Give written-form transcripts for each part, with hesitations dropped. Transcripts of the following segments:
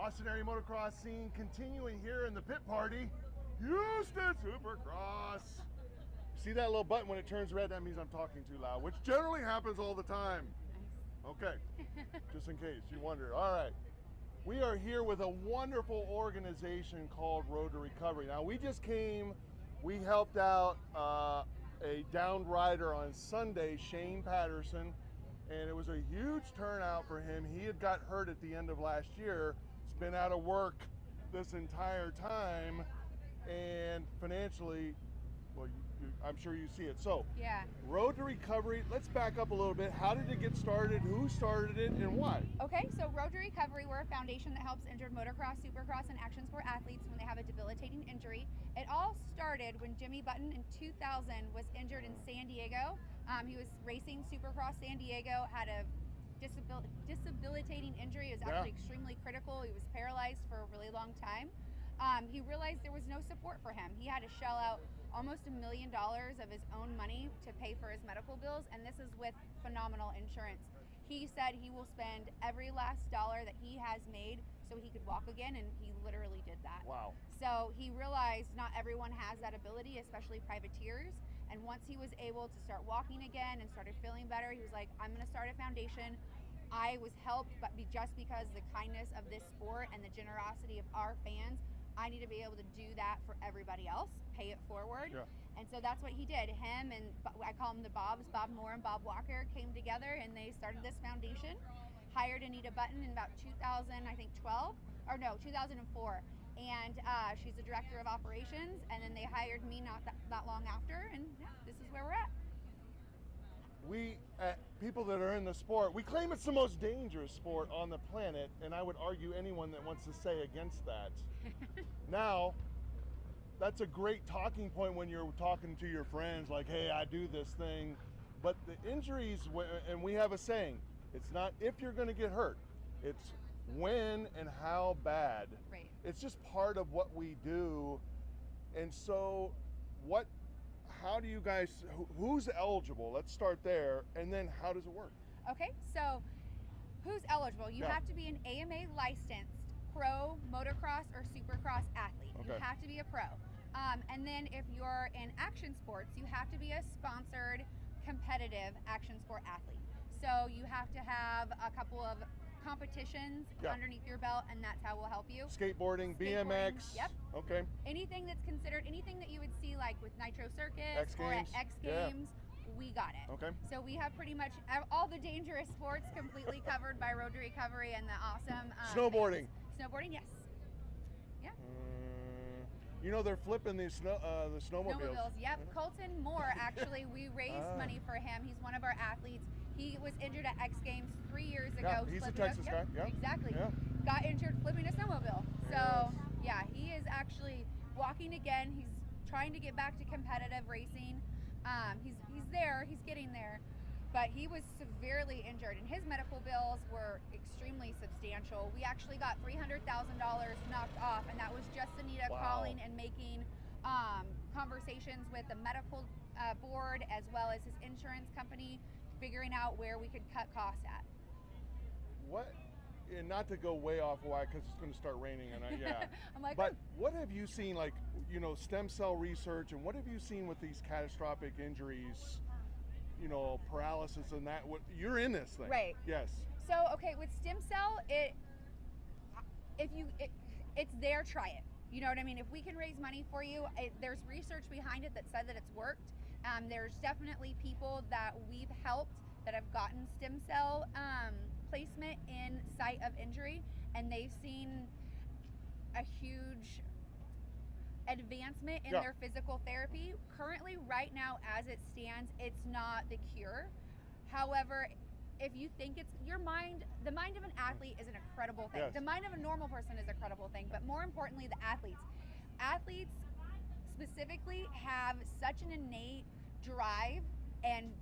Austin area motocross scene continuing here in the pit party. Houston Supercross. See that little button when it turns red? That means I'm talking too loud, which generally happens all the time. Okay, just in case you wonder. All right, we are here with a wonderful organization called Road2Recovery. Now we just came, we helped out a downed rider on Sunday, Shane Patterson, and it was a huge turnout for him. He had got hurt at the end of last year. He's been out of work this entire time, and financially, well, I'm sure you see it. So, yeah. Road2Recovery, let's back up a little bit. How did it get started? Who started it and why? Okay, so Road2Recovery, we're a foundation that helps injured motocross, supercross, and action sport athletes when they have a debilitating injury. It all started when Jimmy Button in 2000 was injured in San Diego. He was racing Supercross San Diego, had a disabilitating injury. It was actually extremely critical. He was paralyzed for a really long time. He realized there was no support for him. He had to shell out almost $1 million of his own money to pay for his medical bills, and this is with phenomenal insurance. He said he will spend every last dollar that he has made so he could walk again, and he literally did that. Wow. So he realized not everyone has that ability, especially privateers, and once he was able to start walking again and started feeling better, he was like, I'm going to start a foundation. I was helped, but just because of the kindness of this sport and the generosity of our fans, I need to be able to do that for everybody else, pay it forward. Yeah. And so that's what he did. Him and I call them the Bobs, Bob Moore and Bob Walker, came together and they started this foundation, hired Anita Button in about 2004. And she's the director of operations. And then they hired me not that long after. And yeah, this is where we're at. We, people that are in the sport, we claim it's the most dangerous sport on the planet, and I would argue anyone that wants to say against that. Now, that's a great talking point when you're talking to your friends, like, hey, I do this thing. But the injuries, and we have a saying, it's not if you're going to get hurt, it's when and how bad. Right. It's just part of what we do. And so, how do you guys, who's eligible? Let's start there, and then how does it work? Okay, so who's eligible? You have to be an AMA licensed pro motocross or supercross athlete. Okay. You have to be a pro. And then if you're in action sports, you have to be a sponsored competitive action sport athlete. So you have to have a couple of competitions underneath your belt, and that's how we'll help you. Skateboarding, BMX. Yep. Okay. Anything that's considered, anything that you would see like with Nitro Circus or at X Games, we got it. Okay. So we have pretty much all the dangerous sports completely covered by Road2Recovery and the awesome snowboarding. Snowboarding, yes. Yeah. You know, they're flipping these the snowmobiles. Yep. Colton Moore, actually, we raised money for him. He's one of our athletes. He was injured at X Games 3 years ago. Yeah, he's a Texas guy. Yeah. Exactly. Yeah. Got injured flipping a snowmobile. So, yeah, he is actually walking again. He's trying to get back to competitive racing. He's there. He's getting there. But he was severely injured, and his medical bills were extremely substantial. We actually got $300,000 knocked off, and that was just Anita calling and making conversations with the medical board as well as his insurance company, figuring out where we could cut costs at. What? And not to go way off why, because it's going to start raining, and I'm like, but what have you seen, like, you know, stem cell research, and what have you seen with these catastrophic injuries? You know, paralysis and that. What you're in this thing, right? Yes. So, okay, with stem cell, it's there. Try it. You know what I mean? If we can raise money for you, there's research behind it that said that it's worked. There's definitely people that we've helped that have gotten stem cell placement in site of injury, and they've seen a huge advancement in their physical therapy. Currently, right now, as it stands, it's not the cure. However, if you think it's your mind, the mind of an athlete is an incredible thing. Yes. The mind of a normal person is a credible thing, but more importantly, the athletes specifically have such an innate drive and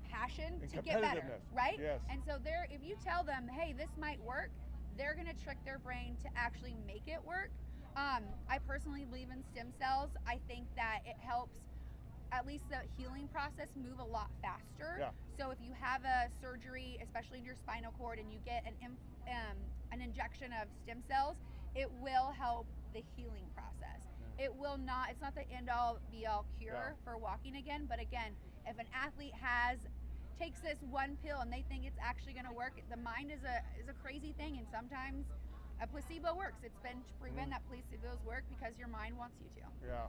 passion to get better, right? Yes. And so if you tell them, hey, this might work, they're going to trick their brain to actually make it work. I personally believe in stem cells. I think that it helps at least the healing process move a lot faster. Yeah. So if you have a surgery, especially in your spinal cord, and you get an injection of stem cells, it will help the healing process. It will not, it's not the end all be all cure for walking again, but again, if an athlete takes this one pill and they think it's actually going to work, the mind is a crazy thing, and sometimes a placebo works. It's been proven that placebos work because your mind wants you to. Yeah.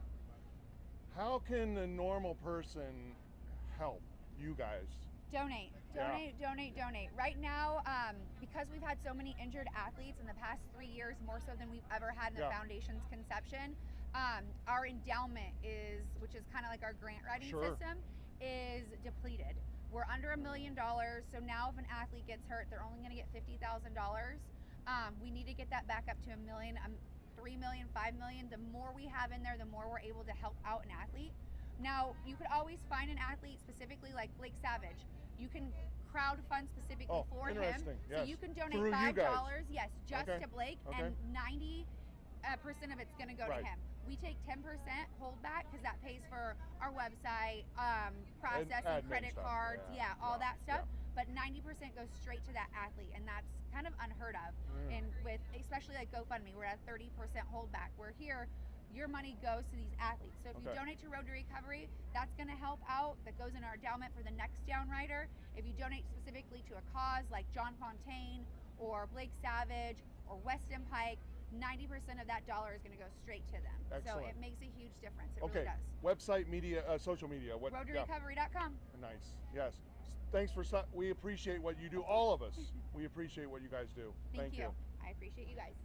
How can the normal person help you guys? Donate. Right now, because we've had so many injured athletes in the past 3 years, more so than we've ever had in the foundation's conception, our endowment which is kind of like our grant writing system, is depleted. We're under $1 million, so now if an athlete gets hurt, they're only going to get $50,000. We need to get that back up to $1 million, $3 million, $5 million. The more we have in there, the more we're able to help out an athlete. Now, you could always find an athlete specifically like Blake Savage. You can crowdfund specifically for him. Yes. So you can donate Through $5, you guys. just to Blake, and 90% of it's going to go to him. We take 10% holdback because that pays for our website, processing, credit cards, all that stuff. But 90% goes straight to that athlete, and that's kind of unheard of. And with especially like GoFundMe, we're at 30% holdback. We're here. Your money goes to these athletes. So if you donate to Road to Recovery, that's going to help out. That goes in our endowment for the next down rider. If you donate specifically to a cause like John Fontaine or Blake Savage or Weston Pike, 90% of that dollar is going to go straight to them. Excellent. So it makes a huge difference. It really does. Website, media, social media. Road2Recovery.com. Nice. Yes. Thanks we appreciate what you do. All of us. We appreciate what you guys do. Thank you. I appreciate you guys.